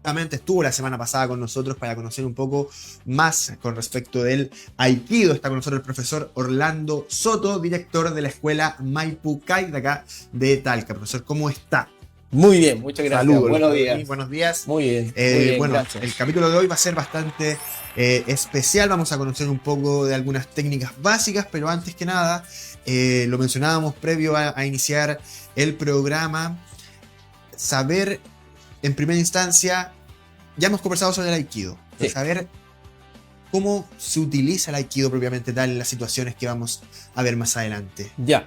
justamente estuvo la semana pasada con nosotros para conocer un poco más con respecto del Aikido. Está con nosotros el profesor Orlando Soto, director de la escuela Maipú Kai de acá de Talca. Profesor, ¿cómo está? Muy bien, muchas gracias. Saludos. Buenos días. Buenos días. Muy bien, Bueno, gracias. el capítulo de hoy va a ser bastante especial. Vamos a conocer un poco de algunas técnicas básicas, pero antes que nada, lo mencionábamos previo a iniciar el programa, saber en primera instancia, ya hemos conversado sobre el Aikido, pero Sí. saber cómo se utiliza el Aikido propiamente tal en las situaciones que vamos a ver más adelante. Ya.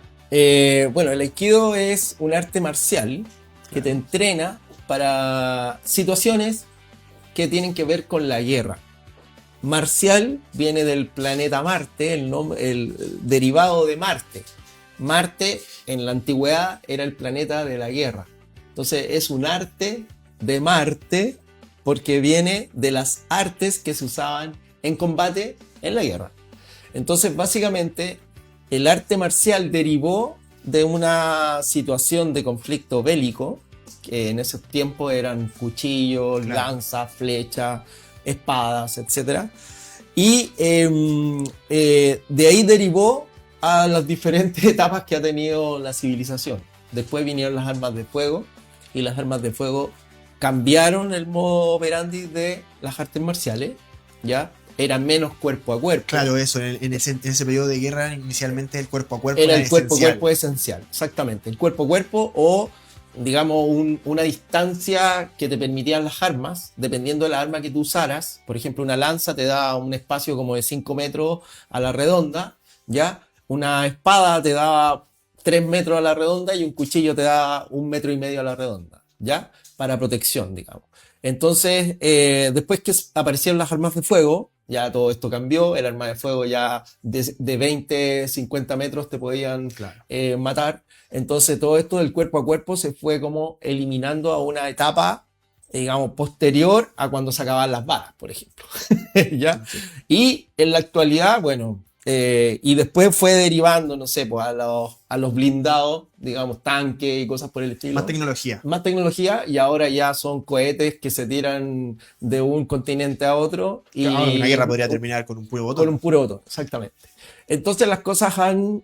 Bueno, el Aikido es un arte marcial que te entrena para situaciones que tienen que ver con la guerra. Marcial viene del planeta Marte, el derivado de Marte. Marte en la antigüedad era el planeta de la guerra. Entonces es un arte de Marte porque viene de las artes que se usaban en combate en la guerra. Entonces básicamente el arte marcial derivó de una situación de conflicto bélico, que en esos tiempos eran cuchillos, lanzas, flechas, espadas, etc. Y de ahí derivó a las diferentes etapas que ha tenido la civilización. Después vinieron las armas de fuego, y las armas de fuego cambiaron el modo operandi de las artes marciales, ¿ya? Eran menos cuerpo a cuerpo. Claro, eso, en ese periodo de guerra, inicialmente el cuerpo a cuerpo Era era el cuerpo a esencial. cuerpo esencial, exactamente. El cuerpo a cuerpo o, digamos, una distancia que te permitían las armas, dependiendo de la arma que tú usaras. Por ejemplo, una lanza te da un espacio como de 5 metros a la redonda, ¿ya? Una espada te daba 3 metros a la redonda y un cuchillo te da 1,5 metros a la redonda, ¿ya? Para protección, digamos. Entonces, después que aparecieron las armas de fuego, ya todo esto cambió. El arma de fuego ya de 20, 50 metros te podían matar. Entonces, todo esto del cuerpo a cuerpo se fue como eliminando a una etapa, digamos, posterior a cuando se acababan las balas, por ejemplo. ¿Ya? Sí. Y en la actualidad, bueno, y después fue derivando, no sé, pues a los blindados, digamos, tanques y cosas por el estilo. Más tecnología. Más tecnología, y ahora ya son cohetes que se tiran de un continente a otro. Y Ahora una guerra podría terminar con un puro botón. Con un puro botón, exactamente. Entonces las cosas han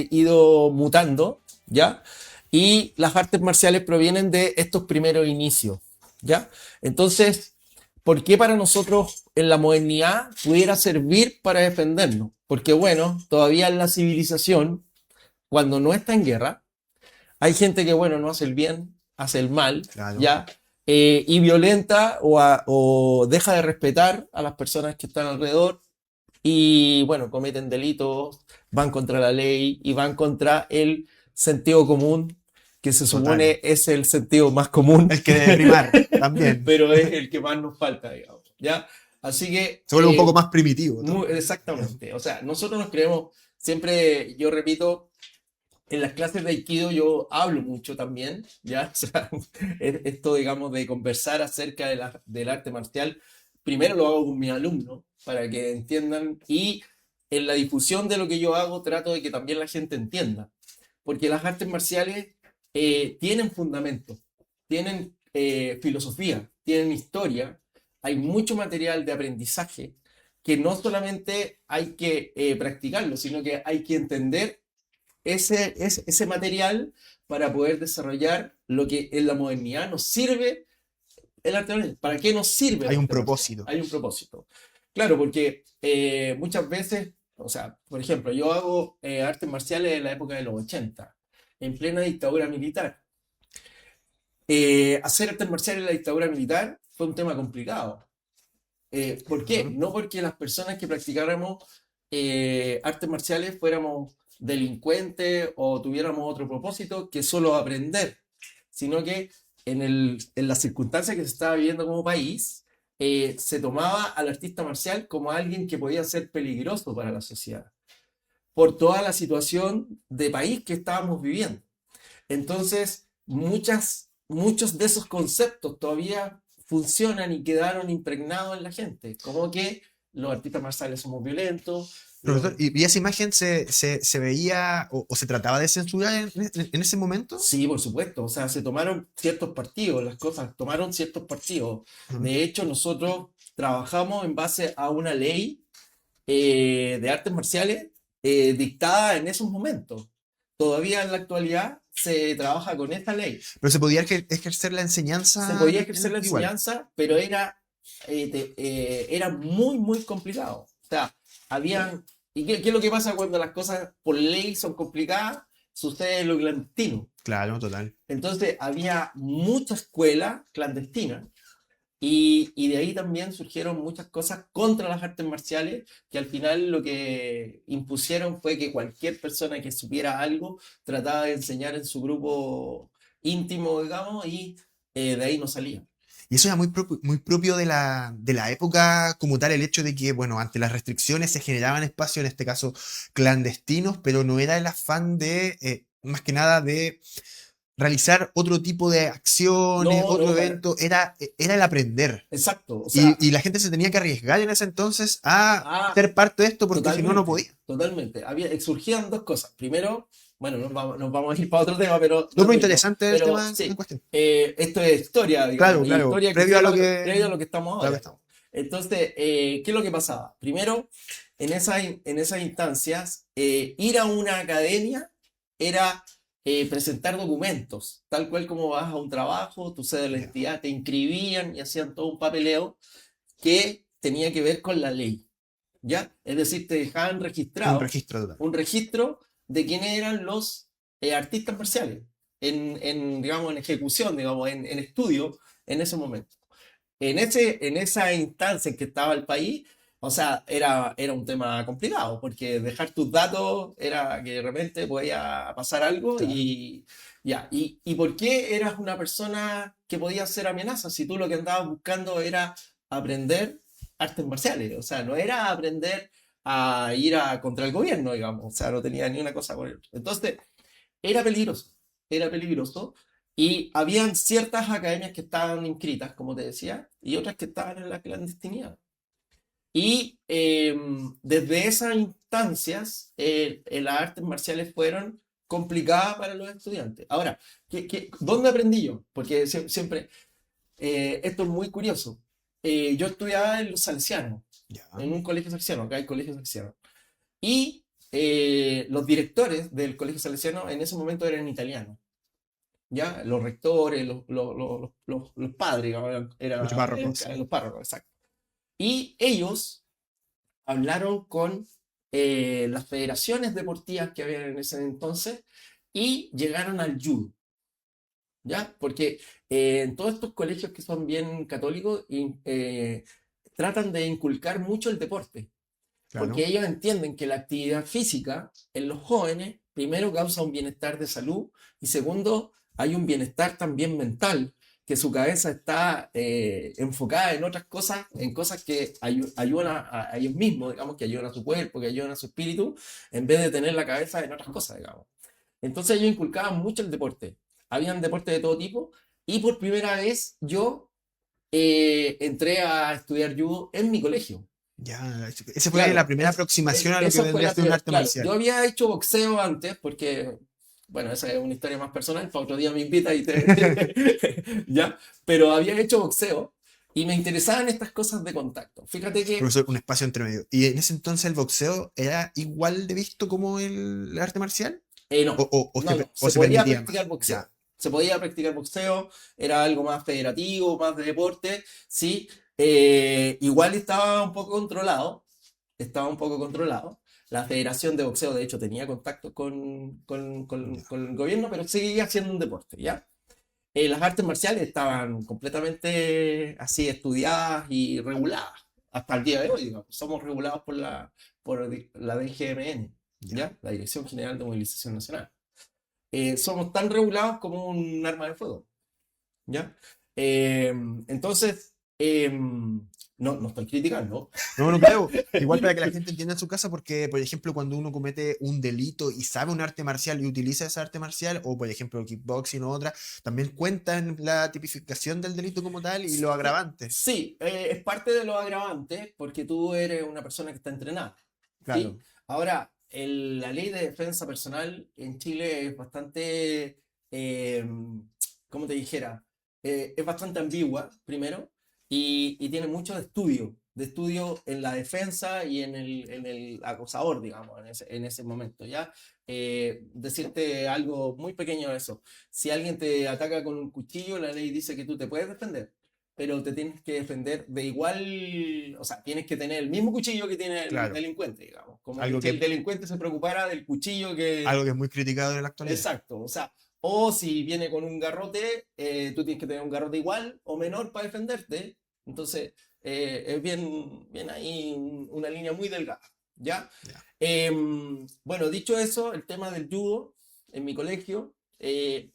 ido mutando, ¿ya? Y las artes marciales provienen de estos primeros inicios, ¿ya? Entonces, ¿por qué para nosotros en la modernidad pudiera servir para defendernos? Porque bueno, todavía en la civilización, cuando no está en guerra, hay gente que, bueno, no hace el bien, hace el mal, Claro. ¿ya? Y violenta o deja de respetar a las personas que están alrededor y, bueno, cometen delitos, van contra la ley y van contra el sentido común, que se supone es el sentido más común. El que debe primar también. Pero es el que más nos falta, digamos, ¿ya? Así que... Se vuelve un poco más primitivo, ¿no? Exactamente. O sea, nosotros nos creemos, siempre yo repito, en las clases de Aikido yo hablo mucho también, ¿ya? O sea, esto, digamos, de conversar acerca del arte marcial, primero lo hago con mis alumnos, para que entiendan, y en la difusión de lo que yo hago trato de que también la gente entienda, porque las artes marciales tienen fundamento, tienen filosofía, tienen historia, hay mucho material de aprendizaje, que no solamente hay que practicarlo, sino que hay que entender ese material para poder desarrollar lo que en la modernidad nos sirve el arte marcial. ¿Para qué nos sirve? Hay un propósito. Hay un propósito. Claro, porque muchas veces, o sea, por ejemplo, yo hago artes marciales en la época de los 80, en plena dictadura militar. Hacer artes marciales en la dictadura militar fue un tema complicado. ¿Por qué? No porque las personas que practicáramos artes marciales fuéramos delincuentes o tuviéramos otro propósito que solo aprender, sino que en las circunstancias que se estaba viviendo como país, se tomaba al artista marcial como alguien que podía ser peligroso para la sociedad, por toda la situación de país que estábamos viviendo. Entonces, muchos de esos conceptos todavía funcionan y quedaron impregnados en la gente, como que los artistas marciales somos violentos, Profesor, ¿y esa imagen se veía o se trataba de censurar en ese momento? Sí, por supuesto. O sea, se tomaron ciertos partidos, las cosas tomaron ciertos partidos. Ujú. De hecho, nosotros trabajamos en base a una ley de artes marciales dictada en esos momentos. Todavía en la actualidad se trabaja con esta ley. Pero se podía ejercer la Se enseñanza podía ejercer la igual. enseñanza, pero era muy, muy complicado. O sea, habían... ¿Y qué es lo que pasa cuando las cosas por ley son complicadas? Sucede lo clandestino. Claro, total. Entonces había mucha escuela clandestina y de ahí también surgieron muchas cosas contra las artes marciales que al final lo que impusieron fue que cualquier persona que supiera algo trataba de enseñar en su grupo íntimo, digamos, y de ahí no salía. Y eso era muy propio de la época como tal, el hecho de que, bueno, ante las restricciones se generaban espacios, en este caso clandestinos, pero no era el afán de, más que nada, de realizar otro tipo de acciones, No, otro no, evento, era el aprender. exacto, o sea, Y la gente se tenía que arriesgar en ese entonces a ah, ser parte de esto porque si no, no totalmente, podía. totalmente. Surgían dos cosas. Primero, bueno, nos vamos a ir para otro tema, pero No, pero rapidito. interesante el Pero tema en sí, cuestión. esto es historia, Claro, digamos, y claro, historia que previo fue a lo que, previo a lo que estamos a lo que ahora. estamos. Entonces, ¿qué es lo que pasaba? Primero, en esas instancias, ir a una academia era presentar documentos, tal cual como vas a un trabajo, tu cédula de la Ya. identidad, te inscribían y hacían todo un papeleo que tenía que ver con la ley. ¿Ya? Es decir, te dejaban Un registrado registro total. un registro de quiénes eran los artistas marciales digamos, en ejecución, digamos, en estudio en ese momento. En esa instancia en que estaba el país, o sea, era un tema complicado, porque dejar tus datos era que de repente podía pasar algo Claro. y ya. ¿Y por qué eras una persona que podía ser amenaza si tú lo que andabas buscando era aprender artes marciales? O sea, no era aprender a ir contra el gobierno, digamos, o sea, no tenía ni una cosa por el otro. Entonces, era peligroso y habían ciertas academias que estaban inscritas, como te decía, y otras que estaban en la clandestinidad. Y desde esas instancias, las artes marciales fueron complicadas para los estudiantes. Ahora, ¿dónde aprendí yo? Porque siempre, esto es muy curioso. Yo estudiaba en los salesianos, Ya. en un colegio salesiano, acá hay colegios salesianos. Y los directores del colegio salesiano en ese momento eran italianos. ¿Ya? Los rectores, los padres, Los párrocos. los párrocos, exacto. Y ellos hablaron con las federaciones deportivas que había en ese entonces y llegaron al judo, ¿ya? Porque en todos estos colegios que son bien católicos tratan de inculcar mucho el deporte, porque Claro. ellos entienden que la actividad física en los jóvenes, primero, causa un bienestar de salud y segundo, hay un bienestar también mental, que su cabeza está enfocada en otras cosas, en cosas que ayudan a ellos mismos, digamos, que ayudan a su cuerpo, que ayudan a su espíritu, en vez de tener la cabeza en otras cosas, digamos. Entonces ellos inculcaban mucho el deporte. Habían deportes de todo tipo y por primera vez yo entré a estudiar judo en mi colegio. Ya. Esa fue la Claro, primera aproximación a lo que esa fue vendría a la ser un primera. arte Claro, yo marcial. había hecho boxeo antes porque, bueno, esa es una historia más personal, para otro día me invita y te... ¿Ya? Pero había hecho boxeo y me interesaban estas cosas de contacto. Fíjate que, Profesor, un espacio entre medio. ¿Y en ese entonces el boxeo era igual de visto como el arte marcial? no, no, O se se podía permitía más? practicar boxeo. Ya. Se podía practicar boxeo, era algo más federativo, más de deporte, ¿sí? Igual estaba un poco controlado. La Federación de Boxeo, de hecho, tenía contacto Ya. con el gobierno, pero seguía siendo un deporte, ¿ya? Las artes marciales estaban completamente así estudiadas y reguladas hasta el día de hoy, digamos. Somos regulados por la DGMN, Ya. ¿ya? La Dirección General de Movilización Nacional. Somos tan regulados como un arma de fuego, ¿ya? Eh, entonces, no estoy criticando. No, no creo. Igual para que la gente entienda en su casa, porque, por ejemplo, cuando uno comete un delito y sabe un arte marcial y utiliza esa arte marcial, o por ejemplo el kickboxing o otra, también cuentan la tipificación del delito como tal y los Sí, agravantes. sí, es parte de los agravantes porque tú eres una persona que está entrenada, Claro. ¿sí? Ahora, la ley de defensa personal en Chile es bastante, ¿cómo te dijera? Es bastante ambigua, primero, y tiene mucho de estudio en la defensa y en el acosador, digamos, en ese momento, ¿ya? Decirte algo muy pequeño de eso. Si alguien te ataca con un cuchillo, la ley dice que tú te puedes defender, pero te tienes que defender de igual, o sea, tienes que tener el mismo cuchillo que tiene el Claro, delincuente, digamos. Como que algo si el que, delincuente se preocupara del cuchillo que... algo que es muy criticado en la actualidad. Exacto, o sea, o si viene con un garrote, tú tienes que tener un garrote igual o menor para defenderte. Entonces, es bien ahí una línea muy delgada, ¿ya? Ya. Bueno, dicho eso, el tema del judo en mi colegio,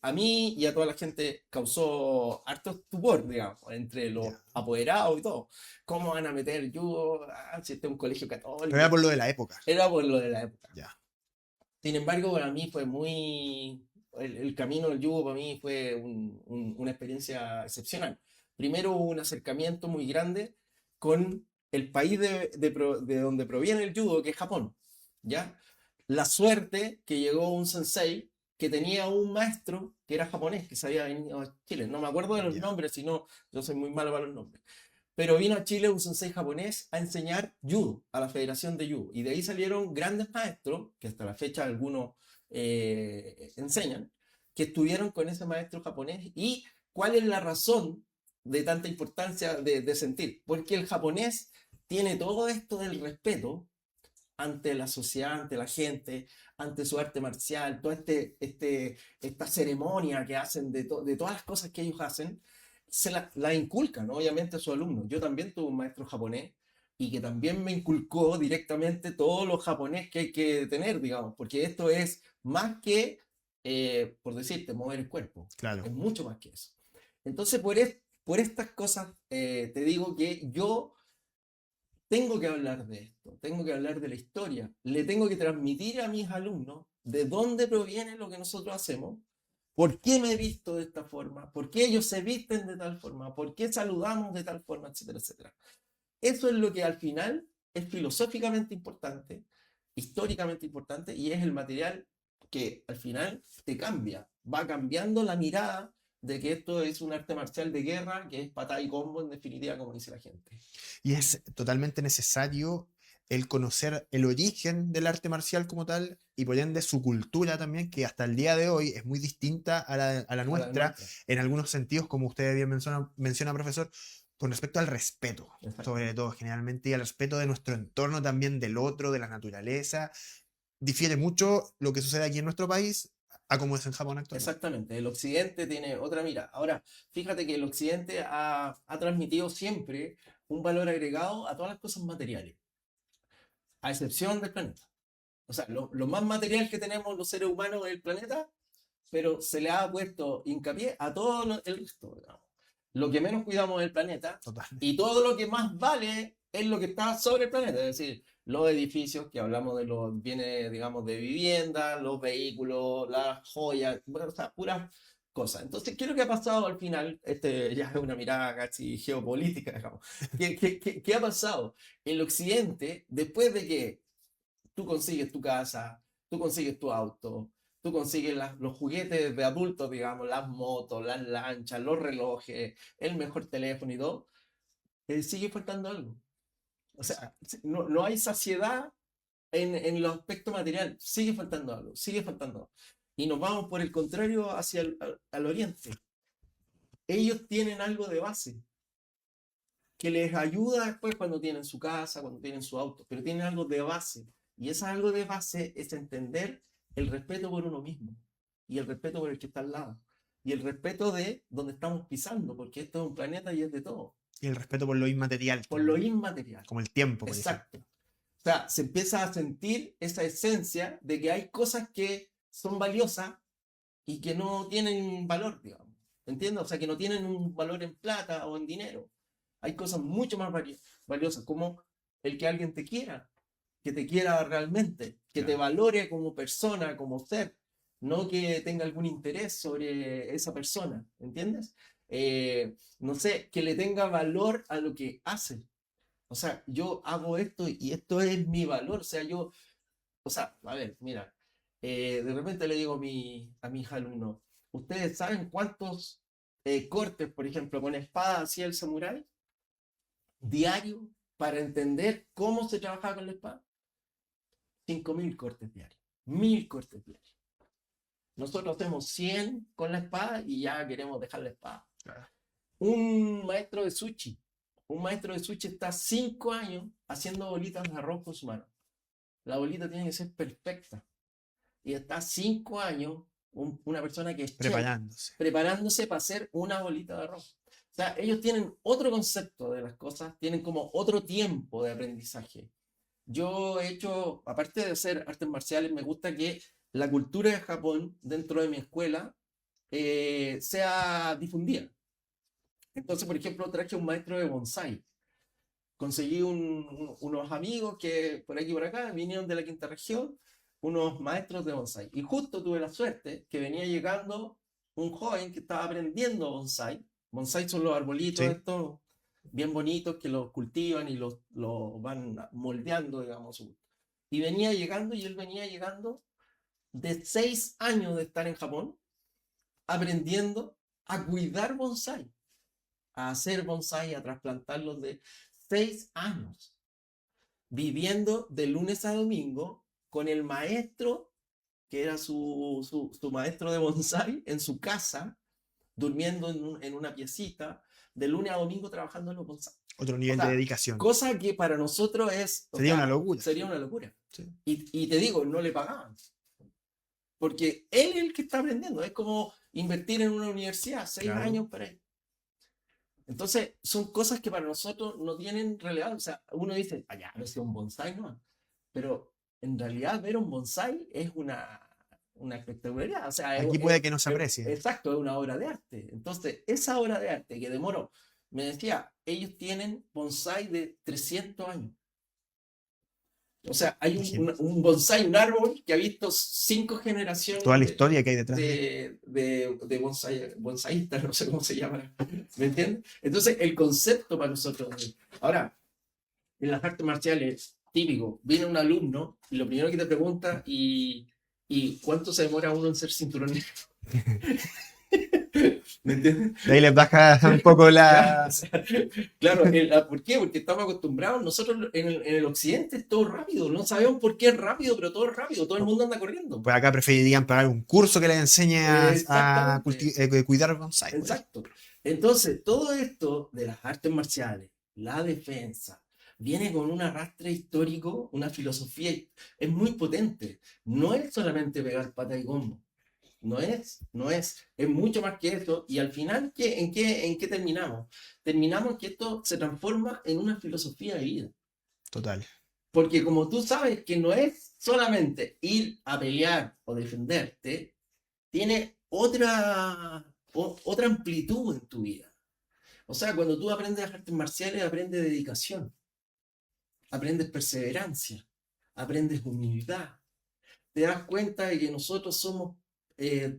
a mí y a toda la gente causó harto estupor, digamos, entre los Ya. apoderados y todo. ¿Cómo van a meter judo? Ah, si este es un colegio Pero era católico. por lo de la época. Era por lo de la época. Ya. Sin embargo, para mí fue muy... El camino del judo para mí fue una experiencia excepcional. Primero hubo un acercamiento muy grande con el país de donde proviene el judo, que es Japón, ¿ya? La suerte que llegó un sensei que tenía un maestro que era japonés, que se había venido a Chile. No me acuerdo de los Ya. nombres, sino yo soy muy malo para los nombres. Pero vino a Chile un sensei japonés a enseñar judo, a la Federación de Judo. Y de ahí salieron grandes maestros, que hasta la fecha algunos enseñan, que estuvieron con ese maestro japonés. ¿Y cuál es la razón de tanta importancia de sentir? Porque el japonés tiene todo esto del respeto ante la sociedad, ante la gente, ante su arte marcial, toda esta ceremonia que hacen de todas las cosas que ellos hacen, la inculcan, obviamente, a sus alumnos. Yo también tuve un maestro japonés y que también me inculcó directamente todo lo japonés que hay que tener, digamos, porque esto es más que, por decirte, mover el cuerpo, Claro. es mucho más que eso. Entonces, por estas cosas, te digo que yo tengo que hablar de esto, tengo que hablar de la historia, le tengo que transmitir a mis alumnos de dónde proviene lo que nosotros hacemos, por qué me he visto de esta forma, por qué ellos se visten de tal forma, por qué saludamos de tal forma, etcétera, etcétera. Eso es lo que al final es filosóficamente importante, históricamente importante y es el material que al final te cambia, va cambiando la mirada de que esto es un arte marcial de guerra, que es patada y combo en definitiva, como dice la gente. Y es totalmente necesario el conocer el origen del arte marcial como tal y por ende su cultura también, que hasta el día de hoy es muy distinta a la A la nuestra nuestra. en algunos sentidos, como usted bien menciona, profesor, con respecto al respeto, Exacto. sobre todo generalmente, y al respeto de nuestro entorno también, del otro, de la naturaleza. Difiere mucho lo que sucede aquí en nuestro país a como es en Japón actualmente. Exactamente, el occidente tiene otra mira. Ahora, fíjate que el occidente ha transmitido siempre un valor agregado a todas las cosas materiales, a excepción del planeta. O sea, lo más material que tenemos los seres humanos es el planeta, pero se le ha puesto hincapié a todo el resto, digamos. Lo que menos cuidamos es el planeta Totalmente. y todo lo que más vale es lo que está sobre el planeta, es decir, los edificios, que hablamos de los bienes, digamos, de vivienda, los vehículos, las joyas, bueno, o sea, puras cosas. Entonces, ¿qué es lo que ha pasado al final? Este ya es una mirada casi geopolítica, digamos. ¿Qué ha pasado? El occidente, después de que tú consigues tu casa, tú consigues tu auto, tú consigues los juguetes de adultos, digamos, las motos, las lanchas, los relojes, el mejor teléfono y todo, sigue faltando algo. O sea, Exacto. no hay saciedad en el aspecto material, sigue faltando algo, sigue faltando algo. Y nos vamos por el contrario hacia al oriente. Ellos tienen algo de base que les ayuda después cuando tienen su casa, cuando tienen su auto, pero tienen algo de base. Y ese algo de base es entender el respeto por uno mismo y el respeto por el que está al lado y el respeto de donde estamos pisando, porque esto es un planeta y es de todo, Y el respeto por lo inmaterial por lo también, inmaterial. como el tiempo, por ejemplo. Exacto. O sea, se empieza a sentir esa esencia de que hay cosas que son valiosas y que no tienen valor, digamos. ¿Entiendes? O sea, que no tienen un valor en plata o en dinero. Hay cosas mucho más valiosas, como el que alguien que te quiera realmente, que te Claro. valore como persona, como ser, no que tenga algún interés sobre esa persona, ¿entiendes? No sé, que le tenga valor a lo que hace. O sea, yo hago esto y esto es mi valor. O sea, yo o sea, a ver, mira, de repente le digo a mis alumnos, ¿ustedes saben cuántos cortes, por ejemplo, con espada hacía el samurái diario para entender cómo se trabajaba con la espada? 5.000 cortes diarios, 1.000 cortes diarios. Nosotros hacemos 100 con la espada y ya queremos dejar la espada. Un maestro de sushi, está 5 años haciendo bolitas de arroz con su mano. La bolita tiene que ser perfecta. Y está 5 años una persona que es chef, preparándose para hacer una bolita de arroz. O sea, ellos tienen otro concepto de las cosas, tienen como otro tiempo de aprendizaje. Yo he hecho, aparte de hacer artes marciales, me gusta que la cultura de Japón dentro de mi escuela sea difundida. Entonces, por ejemplo, traje un maestro de bonsai. Conseguí unos amigos que por aquí y por acá vinieron de la quinta región, unos maestros de bonsai. Y justo tuve la suerte que venía llegando un joven que estaba aprendiendo bonsai. Bonsai son los arbolitos estos bien bonitos que los cultivan y los van moldeando, digamos. Y venía llegando, y él venía llegando de 6 años de estar en Japón, aprendiendo a cuidar bonsai, a hacer bonsai, a trasplantarlos de 6 años, viviendo de lunes a domingo con el maestro, que era su maestro de bonsai, en su casa, durmiendo en una piecita, de lunes a domingo trabajando en los bonsai. Otro nivel de dedicación. Cosa que para nosotros sería una locura. Sería una locura. Sí. Y te digo, no le pagaban. Porque él es el que está aprendiendo. Es como invertir en una universidad, 6 años para él. Entonces, son cosas que para nosotros no tienen relevancia. O sea, uno dice, ya, no es un bonsai, ¿no? Pero en realidad ver un bonsai es una espectacularidad. O sea, aquí puede que no se aprecie. Exacto, es una obra de arte. Entonces, esa obra de arte que demoró, me decía, ellos tienen bonsai de 300 años. O sea, hay un bonsai, un árbol que ha visto 5 generaciones. Toda la historia que hay detrás. De bonsaístas, no sé cómo se llama. ¿Me entiendes? Entonces, el concepto para nosotros. Ahora, en las artes marciales, típico, viene un alumno y lo primero que te pregunta, ¿y cuánto se demora uno en ser cinturón negro? ¿Me entiendes? De ahí les baja un poco la... Claro, ¿por qué? Porque estamos acostumbrados, nosotros en el occidente es todo rápido, no sabemos por qué es rápido, pero todo es rápido, todo el mundo anda corriendo. Pues acá preferirían pagar un curso que les enseñe a cuidar bonsai. Exacto. Entonces, todo esto de las artes marciales, la defensa, viene con un arrastre histórico, una filosofía, es muy potente. No es solamente pegar pata y combo. No es, es mucho más que eso. Y al final, ¿en qué terminamos? Terminamos que esto se transforma en una filosofía de vida. Total. Porque como tú sabes que no es solamente ir a pelear o defenderte, tiene otra amplitud en tu vida. O sea, cuando tú aprendes artes marciales, aprendes dedicación, aprendes perseverancia, aprendes humildad. Te das cuenta de que nosotros somos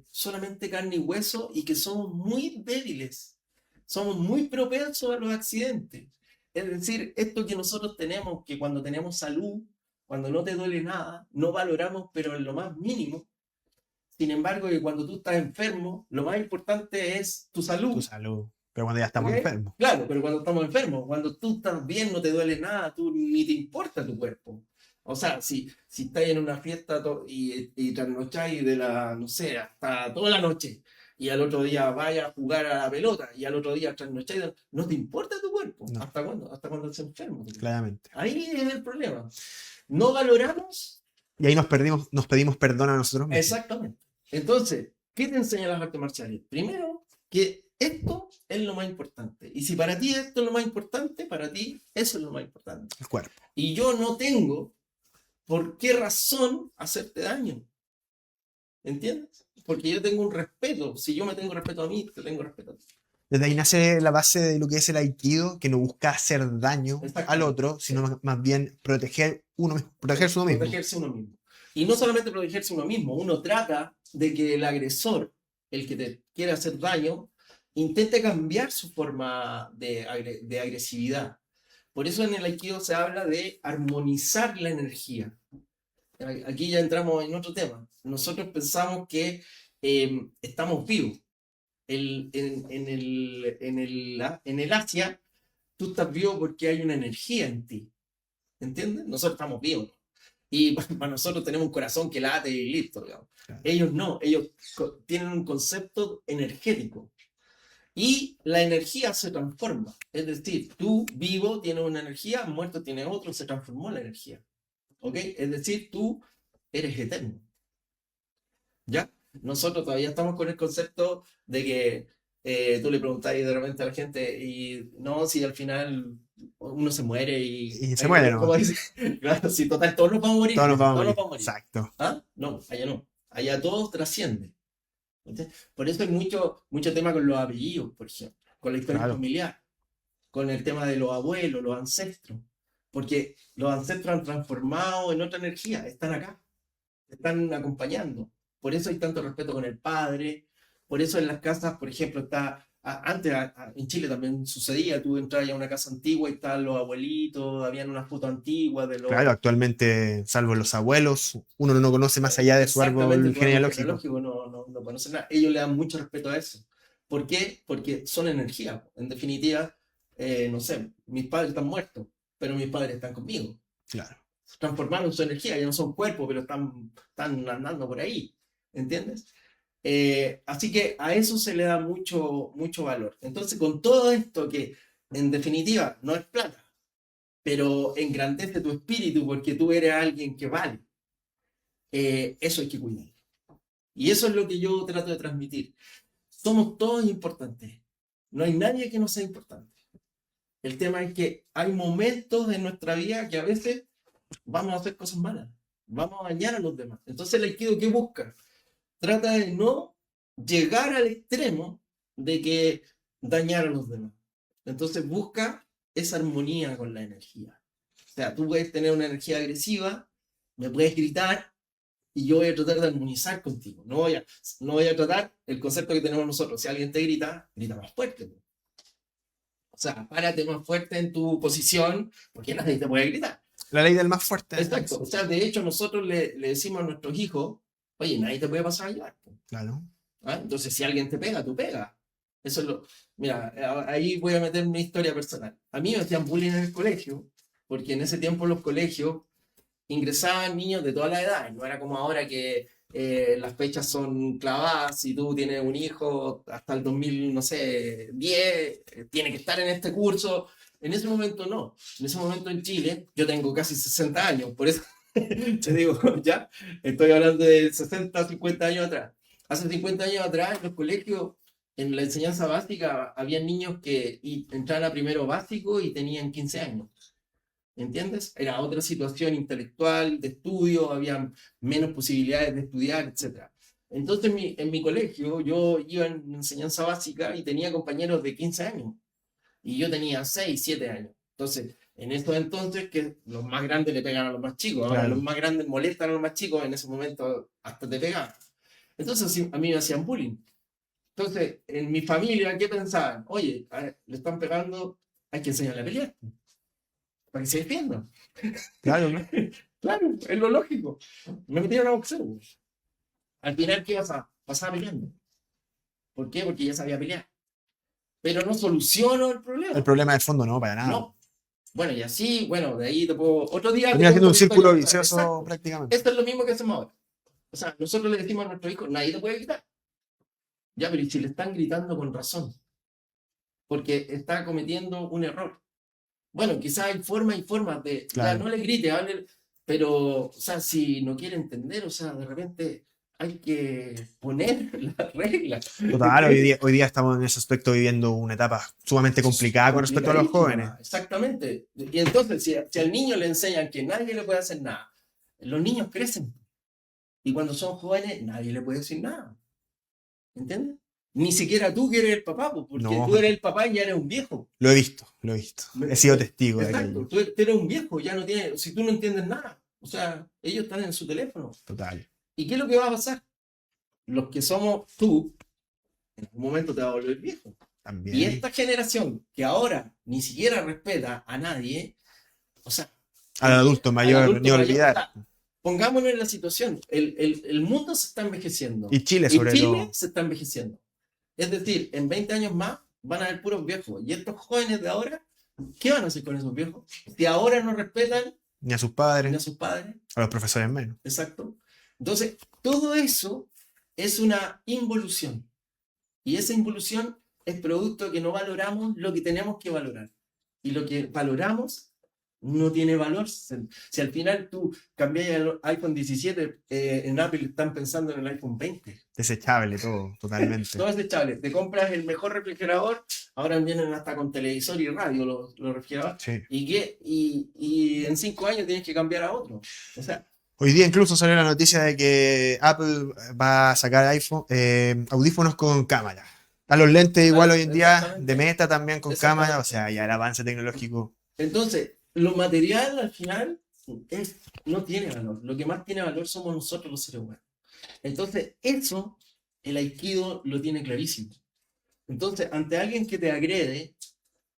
solamente carne y hueso y que somos muy débiles, somos muy propensos a los accidentes. Es decir, esto que nosotros tenemos, que cuando tenemos salud, cuando no te duele nada, no valoramos, pero en lo más mínimo. Sin embargo, que cuando tú estás enfermo, lo más importante es tu salud. Tu salud. Pero cuando ya estamos enfermos. Claro, pero cuando estamos enfermos, cuando tú estás bien, no te duele nada, tú ni te importa tu cuerpo. O sea, si estás en una fiesta y trasnocháis de no sé, hasta toda la noche, y al otro día vayas a jugar a la pelota, y al otro día trasnocháis, no te importa tu cuerpo. No. ¿Hasta cuándo? Hasta cuando se enfermo. Claramente. Ahí es el problema. No valoramos. Y ahí nos pedimos perdón a nosotros mismos. Exactamente. Entonces, ¿qué te enseñan las artes marciales? Primero, que esto es lo más importante. Y si para ti esto es lo más importante, para ti eso es lo más importante. El cuerpo. Y yo no tengo por qué razón hacerte daño. ¿Entiendes? Porque yo tengo un respeto. Si yo me tengo respeto a mí, te tengo respeto a ti. Desde ahí nace la base de lo que es el Aikido, que no busca hacer daño al otro, sino más bien protegerse uno mismo. Protegerse uno mismo. Y no solamente protegerse uno mismo, uno trata de que el agresor, el que te quiere hacer daño, intente cambiar su forma de agresividad. Por eso en el Aikido se habla de armonizar la energía. aquí ya entramos en otro tema. Nosotros pensamos que estamos vivos. En el Asia, tú estás vivo porque hay una energía en ti. ¿Entiendes? Nosotros estamos vivos. Y para nosotros tenemos un corazón que late y listo, digamos. Claro. Ellos no, ellos tienen un concepto energético. Y la energía se transforma. Es decir, tú vivo tienes una energía, muerto tienes otro, se transformó la energía. ¿Ok? Es decir, tú eres eterno. ¿Ya? Nosotros todavía estamos con el concepto de que tú le preguntas de repente a la gente y no, si al final uno se muere Y se muere, ¿no? ¿cómo dice? Claro, si total, todos nos vamos a morir. Todos nos vamos a Todos morir. nos vamos a morir. Exacto. ¿Ah? No, allá no. Allá todo trasciende. ¿Entiendes? Por eso hay mucho tema con los apellidos, por ejemplo, con la historia Claro. familiar, con el tema de los abuelos, los ancestros. Porque los ancestros han transformado en otra energía, están acá, están acompañando. Por eso hay tanto respeto con el padre. Por eso en las casas, por ejemplo, antes en Chile también sucedía, tú entrabas a una casa antigua y estaban los abuelitos, habían unas fotos antiguas de los... Claro, actualmente, salvo los abuelos, uno no conoce más allá de su Exactamente, árbol tu genealógico. no conoce nada. Ellos le dan mucho respeto a eso. ¿Por qué? Porque son energía. En definitiva, no sé, mis padres están muertos, pero mis padres están conmigo. Claro. Transformaron su energía, ya no son cuerpos, pero están andando por ahí. ¿Entiendes? Así que a eso se le da mucho valor. Entonces, con todo esto que en definitiva no es plata, pero engrandece tu espíritu porque tú eres alguien que vale, eso hay que cuidar. Y eso es lo que yo trato de transmitir. Somos todos importantes. No hay nadie que no sea importante. El tema es que hay momentos en nuestra vida que a veces vamos a hacer cosas malas. Vamos a dañar a los demás. Entonces el Aikido, ¿qué busca? Trata de no llegar al extremo de que dañar a los demás. Entonces busca esa armonía con la energía. O sea, tú puedes tener una energía agresiva, me puedes gritar, y yo voy a tratar de armonizar contigo. No voy a tratar el concepto que tenemos nosotros. Si alguien te grita, grita más fuerte. O sea, párate más fuerte en tu posición, porque nadie te puede gritar. La ley del más fuerte. Exacto. O sea, de hecho, nosotros le decimos a nuestros hijos, oye, nadie te puede pasar a llevar. Claro. ¿Ah? Entonces, si alguien te pega, tú pegas. Eso es lo... Mira, ahí voy a meter mi historia personal. A mí me hacían bullying en el colegio, porque en ese tiempo los colegios ingresaban niños de todas las edades. No era como ahora que las fechas son clavadas. Si tú tienes un hijo hasta el 2000, no sé, 10, tiene que estar en este curso. En ese momento no. En ese momento en Chile, yo tengo casi 60 años, por eso te digo, ya, estoy hablando de 60, 50 años atrás. Hace 50 años atrás, en los colegios, en la enseñanza básica, había niños que entraban a primero básico y tenían 15 años. ¿Entiendes? Era otra situación intelectual, de estudio, había menos posibilidades de estudiar, etc. Entonces, en mi colegio, yo iba en enseñanza básica y tenía compañeros de 15 años. Y yo tenía 6, 7 años. Entonces, en estos entonces, que los más grandes le pegan a los más chicos, ahora Claro. los más grandes molestan a los más chicos, en ese momento hasta te pegaban. Entonces, a mí me hacían bullying. Entonces, en mi familia, ¿qué pensaban? Oye, le están pegando, hay que enseñarle a pelear para que se defienda. Claro, ¿no? Claro, es lo lógico. Me metieron a boxeo. Al final, ¿qué pasa? Pasaba peleando. ¿Por qué? Porque ya sabía pelear. Pero no soluciono el problema. El problema de fondo no, para nada. No. Bueno, y así, bueno, de ahí te puedo... Otro día... Termina siendo un círculo vicioso vicioso prácticamente. Esto es lo mismo que hacemos ahora. O sea, nosotros le decimos a nuestros hijos, nadie te puede gritar. Ya, pero ¿y si le están gritando con razón? Porque está cometiendo un error. Bueno, quizás hay formas de... Claro. Ya, no le grite, hable, pero, o sea, si no quiere entender, o sea, de repente hay que poner las reglas. Total, hoy día estamos en ese aspecto viviendo una etapa sumamente complicada con respecto a los jóvenes. Exactamente. Y entonces, si al niño le enseñan que nadie le puede hacer nada, los niños crecen. Y cuando son jóvenes, nadie le puede decir nada. ¿Entiendes? Ni siquiera tú que eres el papá, porque No. tú eres el papá y ya eres un viejo. Lo he visto. He sido testigo de Exacto, aquello. tú eres un viejo, ya no tienes, si tú no entiendes nada. O sea, ellos están en su teléfono. Total. ¿Y qué es lo que va a pasar? Los que somos tú, en algún momento te va a volver viejo. También. Y esta generación que ahora ni siquiera respeta a nadie, o sea, Al adulto mayor, ni olvidar. o sea, pongámonos en la situación. El mundo se está envejeciendo. Y Chile, Y sobre Chile todo. se está envejeciendo. Es decir, en 20 años más van a haber puros viejos. Y estos jóvenes de ahora, ¿qué van a hacer con esos viejos? Si ahora no respetan Ni a sus ni padres, a sus padres. a los profesores menos. Exacto. Entonces, todo eso es una involución. Y esa involución es producto de que no valoramos lo que tenemos que valorar. Y lo que valoramos no tiene valor. Si al final tú cambias el iPhone 17, en Apple están pensando en el iPhone 20. Desechable todo, totalmente. Todo es desechable. Te compras el mejor refrigerador, ahora vienen hasta con televisor y radio los refrigeradores. Sí. Y en 5 años tienes que cambiar a otro. O sea, Hoy día incluso salió la noticia de que Apple va a sacar audífonos con cámara. A los lentes igual hoy en día, exactamente. de Meta también con Exactamente. cámara, o sea, ya el avance tecnológico. Entonces, lo material al final no tiene valor. Lo que más tiene valor somos nosotros los seres humanos. Entonces, eso el Aikido lo tiene clarísimo. Entonces, ante alguien que te agrede,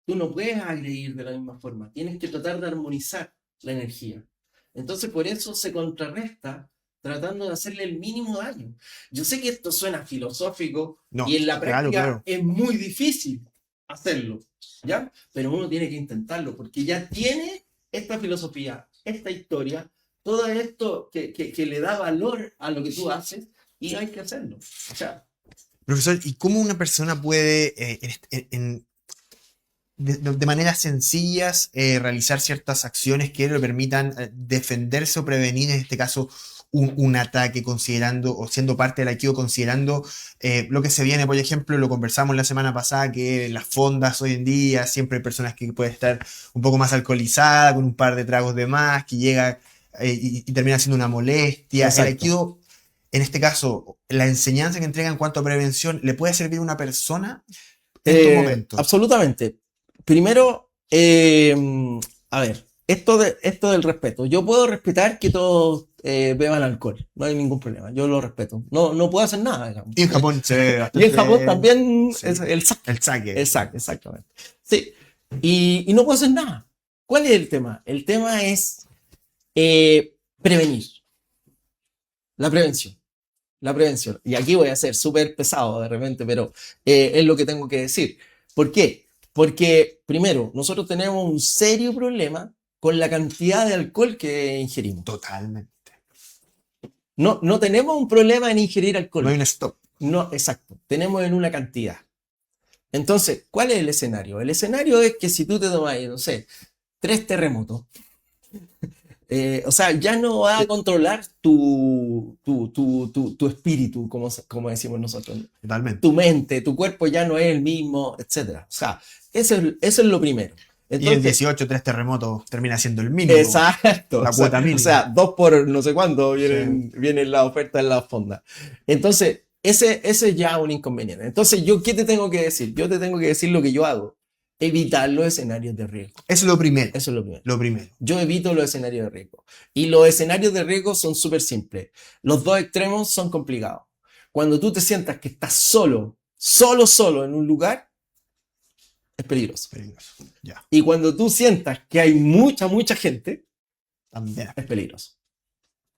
tú no puedes agredir de la misma forma. Tienes que tratar de armonizar la energía. Entonces, por eso se contrarresta tratando de hacerle el mínimo daño. Yo sé que esto suena filosófico No, y en la práctica claro. es muy difícil hacerlo, ¿ya? Pero uno tiene que intentarlo porque ya tiene esta filosofía, esta historia, todo esto que le da valor a lo que tú haces y hay que hacerlo. O sea, Profesor, ¿y cómo una persona puede, de maneras sencillas, realizar ciertas acciones que le permitan defenderse o prevenir, en este caso, un ataque, considerando o siendo parte del Aikido, considerando lo que se viene? Por ejemplo, lo conversamos la semana pasada, que las fondas hoy en día siempre hay personas que pueden estar un poco más alcoholizadas, con un par de tragos de más, que llega y termina siendo una molestia. exacto. El Aikido, en este caso, la enseñanza que entrega en cuanto a prevención, ¿le puede servir a una persona en estos momentos? Absolutamente. Primero, a ver, esto del respeto. Yo puedo respetar que todos beban alcohol, no hay ningún problema, yo lo respeto. No puedo hacer nada, digamos. Y en Japón se ve bastante. Y en Japón también sí, es el sake. el sake. Exactamente. Sí. Y no puedo hacer nada. ¿Cuál es el tema? El tema es prevenir. La prevención. La prevención. Y aquí voy a ser súper pesado de repente, pero es lo que tengo que decir. ¿Por qué? Porque, primero, nosotros tenemos un serio problema con la cantidad de alcohol que ingerimos. Totalmente. No tenemos un problema en ingerir alcohol. No hay un stop. No, exacto. Tenemos en una cantidad. Entonces, ¿cuál es el escenario? El escenario es que si tú te tomas, no sé, 3 terremotos, o sea, ya no va a controlar tu espíritu, como decimos nosotros. Totalmente. Tu mente, tu cuerpo ya no es el mismo, etc. O sea, eso es lo primero. Entonces, y el 18, 3 terremotos termina siendo el mínimo. Exacto. La cuota mínima. O sea, 2 por no sé cuánto vienen las ofertas en la fonda. Entonces, ese es ya un inconveniente. Entonces, ¿yo qué te tengo que decir? Yo te tengo que decir lo que yo hago. Evitar los escenarios de riesgo. Eso es lo primero. Eso es lo primero. Lo primero. Yo evito los escenarios de riesgo. Y los escenarios de riesgo son súper simples. Los dos extremos son complicados. Cuando tú te sientas que estás solo en un lugar, es peligroso. Peligroso. Ya. Y cuando tú sientas que hay mucha gente, también es peligroso.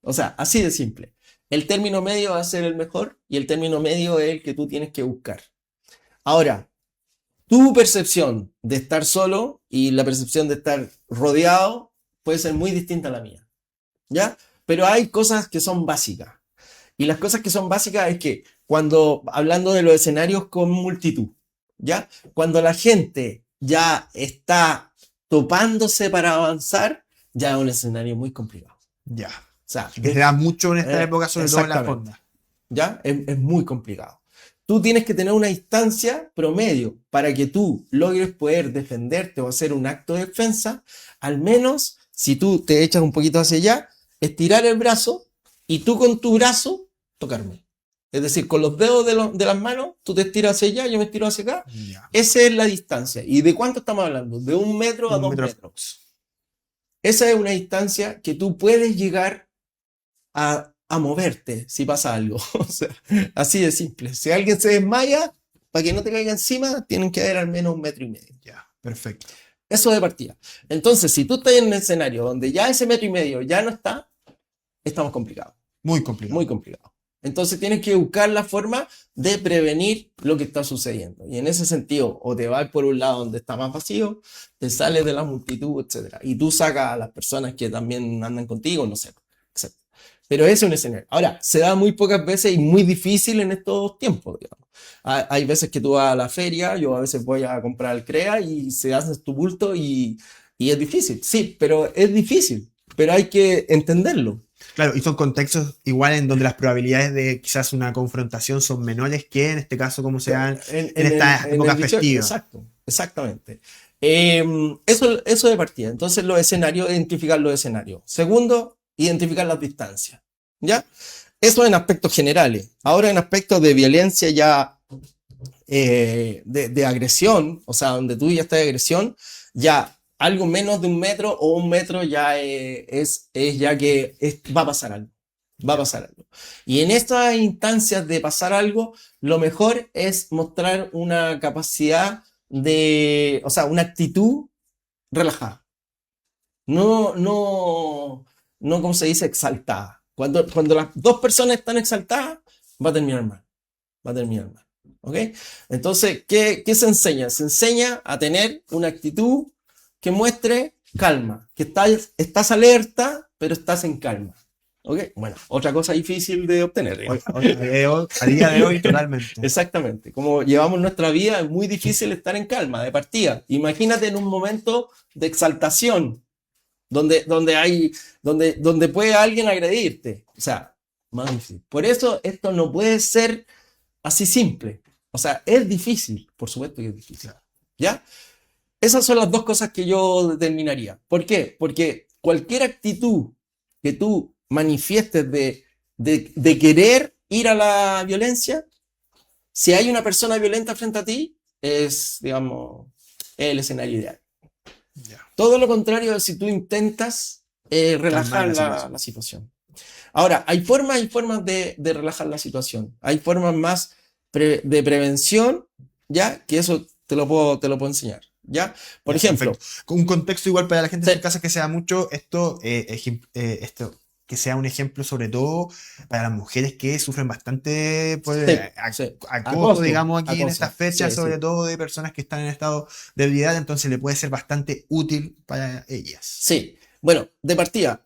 O sea, así de simple. El término medio va a ser el mejor y el término medio es el que tú tienes que buscar. Ahora, tu percepción de estar solo y la percepción de estar rodeado puede ser muy distinta a la mía, ¿ya? Pero hay cosas que son básicas. Y las cosas que son básicas es que hablando de los escenarios con multitud, ¿ya? Cuando la gente ya está topándose para avanzar, ya es un escenario muy complicado. Ya. O sea, que se da mucho en esta época, sobre todo en la exactamente. fonda. ¿Ya? Es muy complicado. Tú tienes que tener una distancia promedio para que tú logres poder defenderte o hacer un acto de defensa. Al menos, si tú te echas un poquito hacia allá, estirar el brazo y tú con tu brazo tocarme. Es decir, con los dedos de las manos, tú te estiras hacia allá, yo me estiro hacia acá. Ya. Esa es la distancia. ¿Y de cuánto estamos hablando? De 1 metro a 2 metros. Esa es una distancia que tú puedes llegar a moverte si pasa algo. O sea, así de simple. Si alguien se desmaya, para que no te caiga encima, tienen que haber al menos 1,5 metros. Ya, perfecto. Eso de partida. Entonces, si tú estás en un escenario donde ya ese 1,5 metros ya no está, estamos complicados. Muy complicado. Muy complicado. Entonces tienes que buscar la forma de prevenir lo que está sucediendo. Y en ese sentido, o te vas por un lado donde está más vacío, te sales de la multitud, etc. Y tú sacas a las personas que también andan contigo, no sé, etc. Pero ese es un escenario. Ahora, se da muy pocas veces y muy difícil en estos tiempos, digamos. Hay veces que tú vas a la feria, yo a veces voy a comprar el CREA y se hace tu bulto y es difícil. Sí, pero es difícil, pero hay que entenderlo. Claro, y son contextos igual en donde las probabilidades de quizás una confrontación son menores que en este caso como se dan en esta época festiva. Exacto, exactamente. Eso de partida. Entonces los escenarios, identificar los escenarios. Segundo, identificar las distancias. ¿Ya? Eso en aspectos generales. Ahora en aspectos de violencia ya, de agresión, o sea, donde tú ya estás de agresión, ya algo menos de 1 metro o 1 metro ya es ya que va a pasar algo. Va a pasar algo. Y en estas instancias de pasar algo, lo mejor es mostrar una capacidad o sea, una actitud relajada. No, como se dice, exaltada. Cuando las dos personas están exaltadas, va a terminar mal. Va a terminar mal. ¿Ok? Entonces, ¿qué se enseña? Se enseña a tener una actitud que muestre calma, que estás alerta, pero estás en calma. ¿Ok? Bueno, otra cosa difícil de obtener. A día de hoy, totalmente. Exactamente. Como llevamos nuestra vida, es muy difícil estar en calma, de partida. Imagínate en un momento de exaltación, donde puede alguien agredirte. O sea, más difícil. Por eso esto no puede ser así simple. O sea, es difícil. Por supuesto que es difícil. ¿Ya? Esas son las dos cosas que yo determinaría. ¿Por qué? Porque cualquier actitud que tú manifiestes de querer ir a la violencia, si hay una persona violenta frente a ti, es, digamos, el escenario ideal. Ya. Todo lo contrario si tú intentas relajar la situación. Ahora, hay formas de relajar la situación. Hay formas más de prevención, ¿ya? Que eso te lo puedo enseñar. ¿Ya? Por ejemplo. Con un contexto igual para la gente en casa que sea mucho esto, que sea un ejemplo sobre todo para las mujeres que sufren bastante acoso, digamos, aquí en estas fechas, sobre todo de personas que están en estado de debilidad, entonces le puede ser bastante útil para ellas. Sí, bueno, de partida,